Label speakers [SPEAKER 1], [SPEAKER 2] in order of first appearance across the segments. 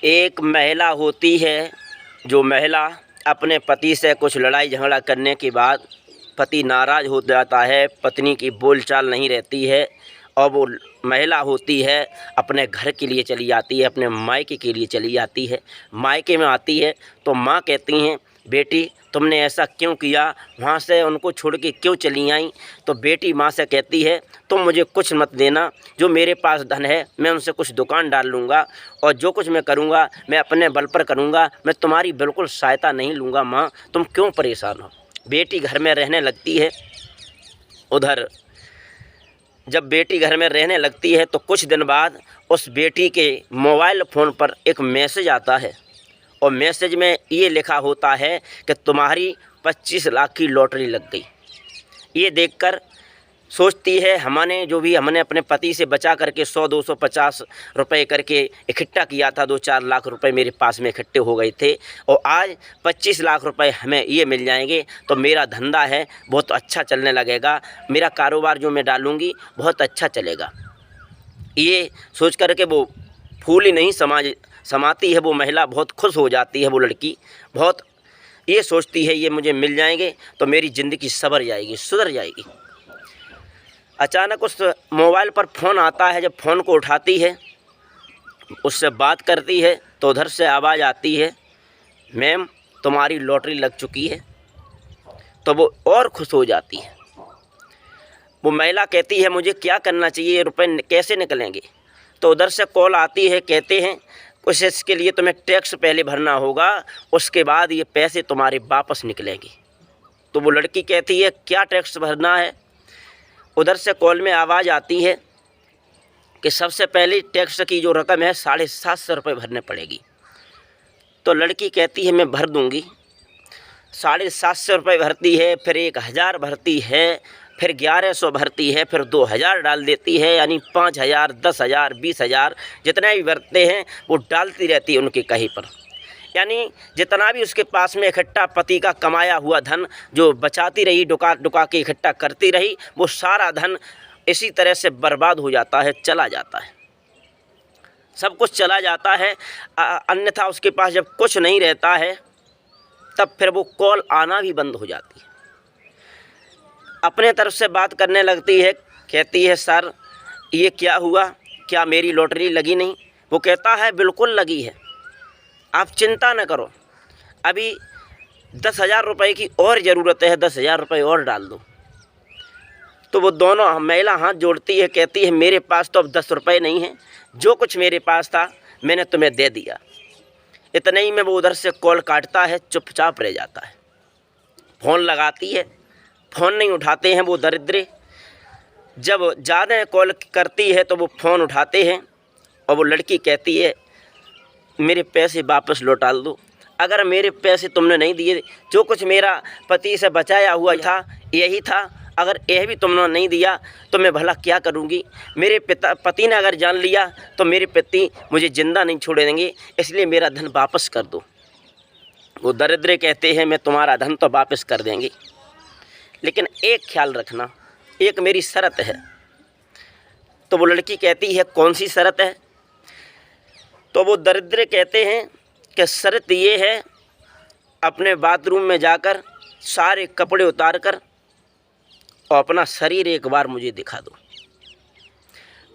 [SPEAKER 1] एक महिला होती है, जो महिला अपने पति से कुछ लड़ाई झगड़ा करने के बाद पति नाराज़ हो जाता है, पत्नी की बोलचाल नहीं रहती है और वो महिला होती है अपने घर के लिए चली आती है, अपने मायके के लिए चली आती है। मायके में आती है तो माँ कहती हैं, बेटी तुमने ऐसा क्यों किया, वहाँ से उनको छोड़ के क्यों चली आई। तो बेटी माँ से कहती है, तुम मुझे कुछ मत देना, जो मेरे पास धन है मैं उनसे कुछ दुकान डाल लूँगा और जो कुछ मैं करूँगा मैं अपने बल पर करूँगा, मैं तुम्हारी बिल्कुल सहायता नहीं लूँगा। माँ तुम क्यों परेशान हो। बेटी घर में रहने लगती है। उधर जब बेटी घर में रहने लगती है तो कुछ दिन बाद उस बेटी के मोबाइल फ़ोन पर एक मैसेज आता है और मैसेज में ये लिखा होता है कि तुम्हारी 25 लाख की लॉटरी लग गई। ये देखकर सोचती है, हमने अपने पति से बचा करके 100-250 रुपए करके इकट्ठा किया था, 2-4 लाख रुपए मेरे पास में इकट्ठे हो गए थे और आज 25 लाख रुपए हमें ये मिल जाएंगे तो मेरा धंधा है बहुत अच्छा चलने लगेगा, मेरा कारोबार जो मैं डालूँगी बहुत अच्छा चलेगा। ये सोच कर के वो फूल ही नहीं समाती है, वो महिला बहुत खुश हो जाती है। वो लड़की बहुत ये सोचती है, ये मुझे मिल जाएंगे तो मेरी ज़िंदगी संवर जाएगी, सुधर जाएगी। अचानक उस मोबाइल पर फ़ोन आता है। जब फ़ोन को उठाती है, उससे बात करती है तो उधर से आवाज़ आती है, मैम तुम्हारी लॉटरी लग चुकी है। तो वो और खुश हो जाती है। वो महिला कहती है, मुझे क्या करना चाहिए, ये रुपए कैसे निकलेंगे। तो उधर से कॉल आती है, कहते हैं कुछ इसके लिए तुम्हें टैक्स पहले भरना होगा, उसके बाद ये पैसे तुम्हारे वापस निकलेंगे। तो वो लड़की कहती है, क्या टैक्स भरना है। उधर से कॉल में आवाज़ आती है कि सबसे पहले टैक्स की जो रकम है 750 रुपये भरने पड़ेगी। तो लड़की कहती है मैं भर दूंगी। 750 रुपये भरती है, फिर 1000 भरती है, फिर 1100 भरती है, फिर 2000 डाल देती है, यानी 5000, 10,000, 20,000 जितने भी भरते हैं वो डालती रहती है उनके कहीं पर। यानी जितना भी उसके पास में इकट्ठा पति का कमाया हुआ धन जो बचाती रही, डुका के इकट्ठा करती रही, वो सारा धन इसी तरह से बर्बाद हो जाता है, चला जाता है, सब कुछ चला जाता है। अन्यथा उसके पास जब कुछ नहीं रहता है तब फिर वो कॉल आना भी बंद हो जाती है। अपने तरफ से बात करने लगती है, कहती है सर ये क्या हुआ, क्या मेरी लॉटरी लगी नहीं। वो कहता है बिल्कुल लगी है, आप चिंता न करो, अभी 10,000 रुपये की और ज़रूरत है, 10,000 रुपये और डाल दो। तो वो दोनों महिला हाथ जोड़ती है, कहती है मेरे पास तो अब 10 रुपये नहीं हैं, जो कुछ मेरे पास था मैंने तुम्हें दे दिया। इतने ही में वो उधर से कॉल काटता है, चुपचाप रह जाता है। फ़ोन लगाती है, फ़ोन नहीं उठाते हैं वो दरिद्र। जब ज़्यादा कॉल करती है तो वो फ़ोन उठाते हैं और वो लड़की कहती है मेरे पैसे वापस लौटा दो। अगर मेरे पैसे तुमने नहीं दिए, जो कुछ मेरा पति से बचाया हुआ था यही था, अगर यह भी तुमने नहीं दिया तो मैं भला क्या करूंगी। मेरे पति ने अगर जान लिया तो मेरे पति मुझे ज़िंदा नहीं छोड़ेंगे, इसलिए मेरा धन वापस कर दो। वो दरिद्र कहते हैं मैं तुम्हारा धन तो वापस कर देंगे, लेकिन एक ख्याल रखना, एक मेरी शर्त है। तो वो लड़की कहती है कौन सी शर्त है। तो वो दरिद्र कहते हैं कि शर्त ये है, अपने बाथरूम में जाकर सारे कपड़े उतार कर और अपना शरीर एक बार मुझे दिखा दो।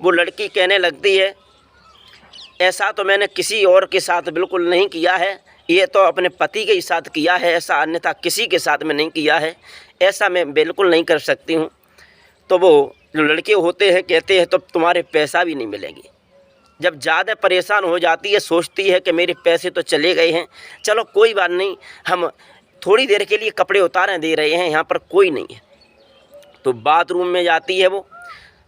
[SPEAKER 1] वो लड़की कहने लगती है ऐसा तो मैंने किसी और के साथ बिल्कुल नहीं किया है, ये तो अपने पति के साथ किया है, ऐसा अन्यथा किसी के साथ में नहीं किया है, ऐसा मैं बिल्कुल नहीं कर सकती हूँ। तो वो जो लड़के होते हैं कहते हैं तो तुम्हारे पैसा भी नहीं मिलेंगे। जब ज़्यादा परेशान हो जाती है, सोचती है कि मेरे पैसे तो चले गए हैं, चलो कोई बात नहीं, हम थोड़ी देर के लिए कपड़े उतारने दे रहे हैं, यहाँ पर कोई नहीं है। तो बाथरूम में जाती है, वो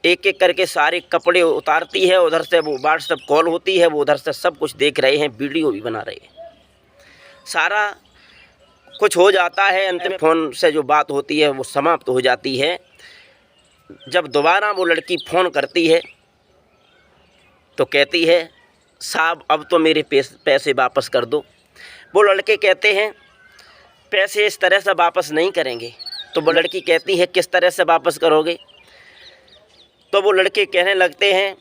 [SPEAKER 1] एक एक करके सारे कपड़े उतारती है। उधर से वो व्हाट्सएप कॉल होती है, वो उधर से सब कुछ देख रहे हैं, वीडियो भी बना रहे हैं, सारा कुछ हो जाता है। अंत में फ़ोन से जो बात होती है वो समाप्त हो जाती है। जब दोबारा वो लड़की फ़ोन करती है तो कहती है साहब अब तो मेरे पैसे वापस कर दो। वो लड़के कहते हैं पैसे इस तरह से वापस नहीं करेंगे। तो वो लड़की कहती है किस तरह से वापस करोगे। तो वो लड़के कहने लगते हैं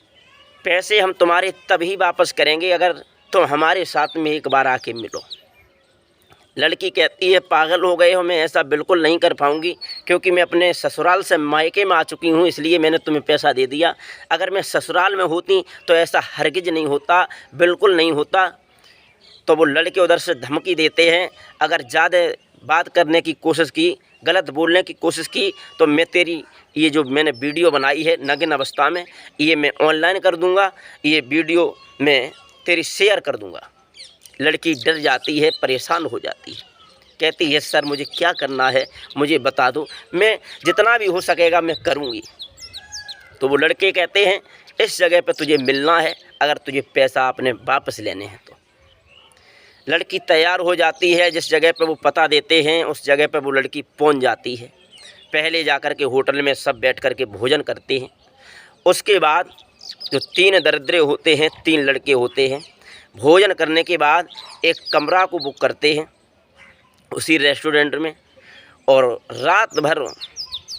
[SPEAKER 1] पैसे हम तुम्हारे तभी वापस करेंगे अगर तो हमारे साथ में एक बार आके मिलो। लड़की कहती है पागल हो गए हो, मैं ऐसा बिल्कुल नहीं कर पाऊँगी, क्योंकि मैं अपने ससुराल से मायके में आ चुकी हूँ, इसलिए मैंने तुम्हें पैसा दे दिया। अगर मैं ससुराल में होती तो ऐसा हरगिज नहीं होता, बिल्कुल नहीं होता। तो वो लड़के उधर से धमकी देते हैं, अगर ज़्यादा बात करने की कोशिश की, गलत बोलने की कोशिश की, तो मैं तेरी ये जो मैंने वीडियो बनाई है नग्न अवस्था में, ये मैं ऑनलाइन कर दूँगा, ये वीडियो मैं तेरी शेयर कर दूँगा। लड़की डर जाती है, परेशान हो जाती है, कहती है सर मुझे क्या करना है, मुझे बता दो, मैं जितना भी हो सकेगा मैं करूँगी। तो वो लड़के कहते हैं इस जगह पे तुझे मिलना है, अगर तुझे पैसा अपने वापस लेने हैं तो। लड़की तैयार हो जाती है, जिस जगह पे वो पता देते हैं उस जगह पे वो लड़की पहुंच जाती है। पहले जाकर के होटल में सब बैठ कर के भोजन करते हैं। उसके बाद जो 3 दरिद्रे होते हैं, 3 लड़के होते हैं, भोजन करने के बाद एक कमरा को बुक करते हैं उसी रेस्टोरेंट में, और रात भर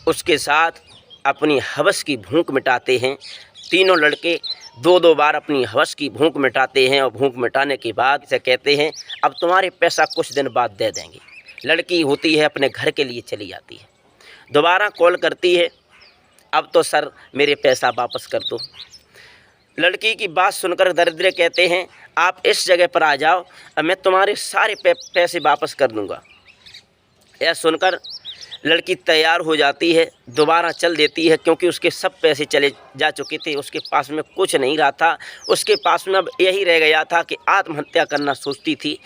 [SPEAKER 1] उसके साथ अपनी हवस की भूख मिटाते हैं। तीनों लड़के 2-2 बार अपनी हवस की भूख मिटाते हैं, और भूख मिटाने के बाद इसे कहते हैं अब तुम्हारे पैसा कुछ दिन बाद दे देंगे। लड़की होती है अपने घर के लिए चली जाती है। दोबारा कॉल करती है, अब तो सर मेरे पैसा वापस कर दो। लड़की की बात सुनकर दरिद्र कहते हैं आप इस जगह पर आ जाओ, अब मैं तुम्हारे सारे पैसे वापस कर दूंगा। यह सुनकर लड़की तैयार हो जाती है, दोबारा चल देती है, क्योंकि उसके सब पैसे चले जा चुके थे, उसके पास में कुछ नहीं रहा था। उसके पास में अब यही रह गया था कि आत्महत्या करना सोचती थी।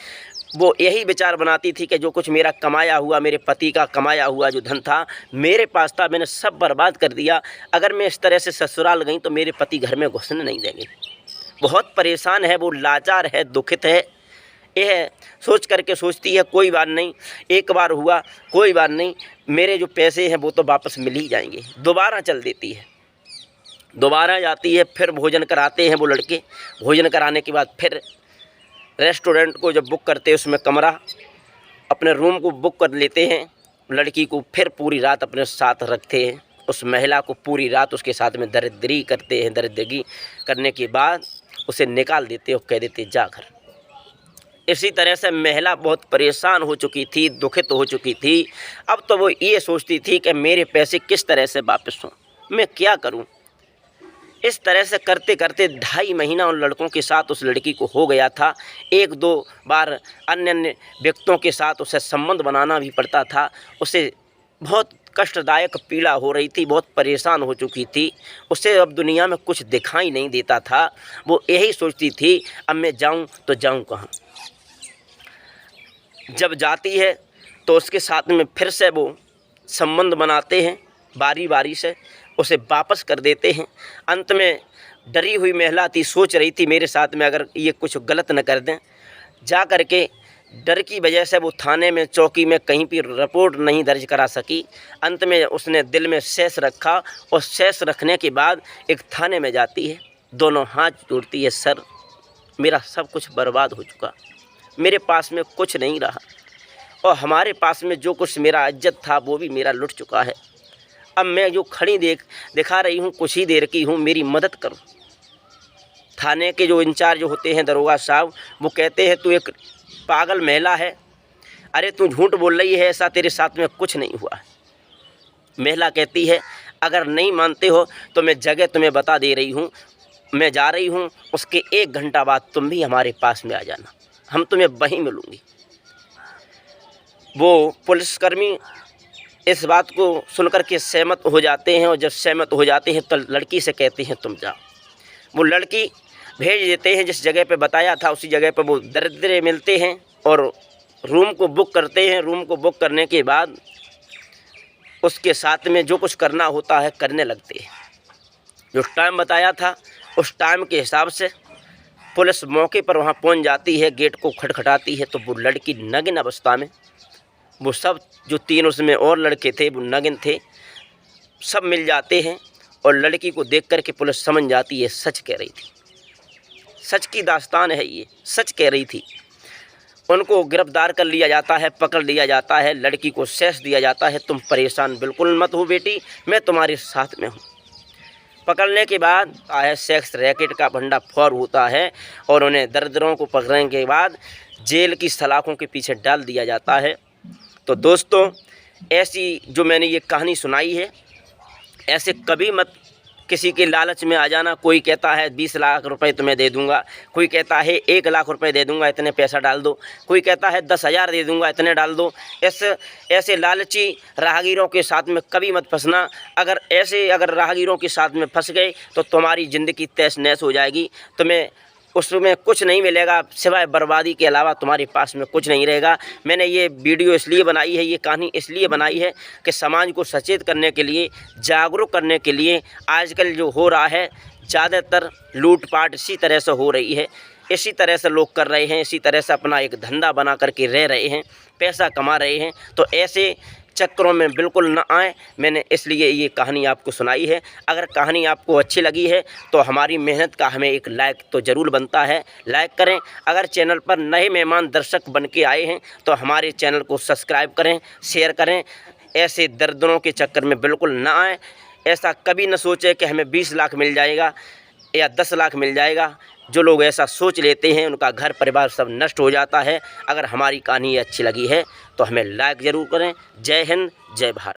[SPEAKER 1] वो यही विचार बनाती थी कि जो कुछ मेरा कमाया हुआ, मेरे पति का कमाया हुआ जो धन था मेरे पास था, मैंने सब बर्बाद कर दिया। अगर मैं इस तरह से ससुराल गई तो मेरे पति घर में घुसने नहीं देंगे। बहुत परेशान है वो, लाचार है, दुखित है। यह सोच करके सोचती है कोई बात नहीं, एक बार हुआ कोई बात नहीं, मेरे जो पैसे हैं वो तो वापस मिल ही जाएंगे। दोबारा चल देती है, दोबारा जाती है, फिर भोजन कराते हैं वो लड़के। भोजन कराने के बाद फिर रेस्टोरेंट को जब बुक करते हैं, उसमें कमरा अपने रूम को बुक कर लेते हैं। लड़की को फिर पूरी रात अपने साथ रखते हैं। उस महिला को पूरी रात उसके साथ में दरिद्री करते हैं। दरिद्री करने के बाद उसे निकाल देते और कह देते जा घर। इसी तरह से महिला बहुत परेशान हो चुकी थी, दुखित हो चुकी थी। अब तो वो ये सोचती थी कि मेरे पैसे किस तरह से वापस हों, मैं क्या करूं। इस तरह से करते करते 2.5 महीना उन लड़कों के साथ उस लड़की को हो गया था। 1-2 बार अन्य व्यक्तियों के साथ उसे संबंध बनाना भी पड़ता था। उसे बहुत कष्टदायक पीड़ा हो रही थी, बहुत परेशान हो चुकी थी। उसे अब दुनिया में कुछ दिखाई नहीं देता था। वो यही सोचती थी अब मैं जाऊं तो जाऊं कहाँ। जब जाती है तो उसके साथ में फिर से वो संबंध बनाते हैं, बारी बारी से उसे वापस कर देते हैं। अंत में डरी हुई महिला थी, सोच रही थी मेरे साथ में अगर ये कुछ गलत न कर दें। जा कर के डर की वजह से वो थाने में, चौकी में कहीं भी रिपोर्ट नहीं दर्ज करा सकी। अंत में उसने दिल में शेष रखा, और शेष रखने के बाद एक थाने में जाती है, दोनों हाथ जोड़ती है, सर मेरा सब कुछ बर्बाद हो चुका, मेरे पास में कुछ नहीं रहा, और हमारे पास में जो कुछ मेरा इज्जत था वो भी मेरा लुट चुका है। अब मैं जो खड़ी दिखा रही हूँ कुछ ही देर की हूँ, मेरी मदद करो। थाने के जो इंचार्ज होते हैं दरोगा साहब, वो कहते हैं तू एक पागल महिला है, अरे तू झूठ बोल रही है, ऐसा तेरे साथ में कुछ नहीं हुआ। महिला कहती है अगर नहीं मानते हो तो मैं जगह तुम्हें बता दे रही हूँ, मैं जा रही हूँ, उसके 1 घंटा बाद तुम भी हमारे पास में आ जाना, हम तुम्हें वहीं मिलूँगी। वो पुलिसकर्मी इस बात को सुनकर के सहमत हो जाते हैं, और जब सहमत हो जाते हैं तो लड़की से कहते हैं तुम जाओ। वो लड़की भेज देते हैं, जिस जगह पे बताया था उसी जगह पे वो दरिद्र मिलते हैं और रूम को बुक करते हैं। रूम को बुक करने के बाद उसके साथ में जो कुछ करना होता है करने लगते हैं। जो टाइम बताया था उस टाइम के हिसाब से पुलिस मौके पर वहाँ पहुँच जाती है, गेट को खटखटाती है, तो वो लड़की नग्न अवस्था में, वो सब जो 3 उसमें और लड़के थे वो नग्न थे, सब मिल जाते हैं। और लड़की को देख कर के पुलिस समझ जाती है सच कह रही थी, सच की दास्तान है ये, सच कह रही थी। उनको गिरफ्तार कर लिया जाता है, पकड़ लिया जाता है, लड़की को शेष दिया जाता है। तुम परेशान बिल्कुल मत हो बेटी, मैं तुम्हारे साथ में हूँ। पकड़ने के बाद है सेक्स रैकेट का भंडाफोड़ होता है और उन्हें दरिंदरों को पकड़ने के बाद जेल की सलाखों के पीछे डाल दिया जाता है। तो दोस्तों, ऐसी जो मैंने ये कहानी सुनाई है, ऐसे कभी मत किसी के लालच में आ जाना। कोई कहता है 20 लाख रुपए तुम्हें दे दूंगा, कोई कहता है 1 लाख रुपए दे दूंगा, इतने पैसा डाल दो, कोई कहता है 10,000 दे दूंगा, इतने डाल दो। ऐसे लालची राहगीरों के साथ में कभी मत फंसना। अगर राहगीरों के साथ में फंस गए तो तुम्हारी ज़िंदगी तहस नहस हो जाएगी। तुम्हें उसमें कुछ नहीं मिलेगा सिवाय बर्बादी के अलावा, तुम्हारे पास में कुछ नहीं रहेगा। मैंने ये वीडियो इसलिए बनाई है, ये कहानी इसलिए बनाई है कि समाज को सचेत करने के लिए, जागरूक करने के लिए। आजकल जो हो रहा है ज़्यादातर लूटपाट इसी तरह से हो रही है, इसी तरह से लोग कर रहे हैं, इसी तरह से अपना एक धंधा बना करके रह रहे हैं, पैसा कमा रहे हैं। तो ऐसे चक्करों में बिल्कुल न आए, मैंने इसलिए ये कहानी आपको सुनाई है। अगर कहानी आपको अच्छी लगी है तो हमारी मेहनत का हमें एक लाइक तो ज़रूर बनता है, लाइक करें। अगर चैनल पर नए मेहमान दर्शक बन के आए हैं तो हमारे चैनल को सब्सक्राइब करें, शेयर करें। ऐसे दरिंदरों के चक्कर में बिल्कुल ना आए। ऐसा कभी न सोचें कि हमें 20 लाख मिल जाएगा या 10 लाख मिल जाएगा। जो लोग ऐसा सोच लेते हैं उनका घर परिवार सब नष्ट हो जाता है। अगर हमारी कहानी अच्छी लगी है तो हमें लाइक ज़रूर करें। जय हिंद, जय भारत।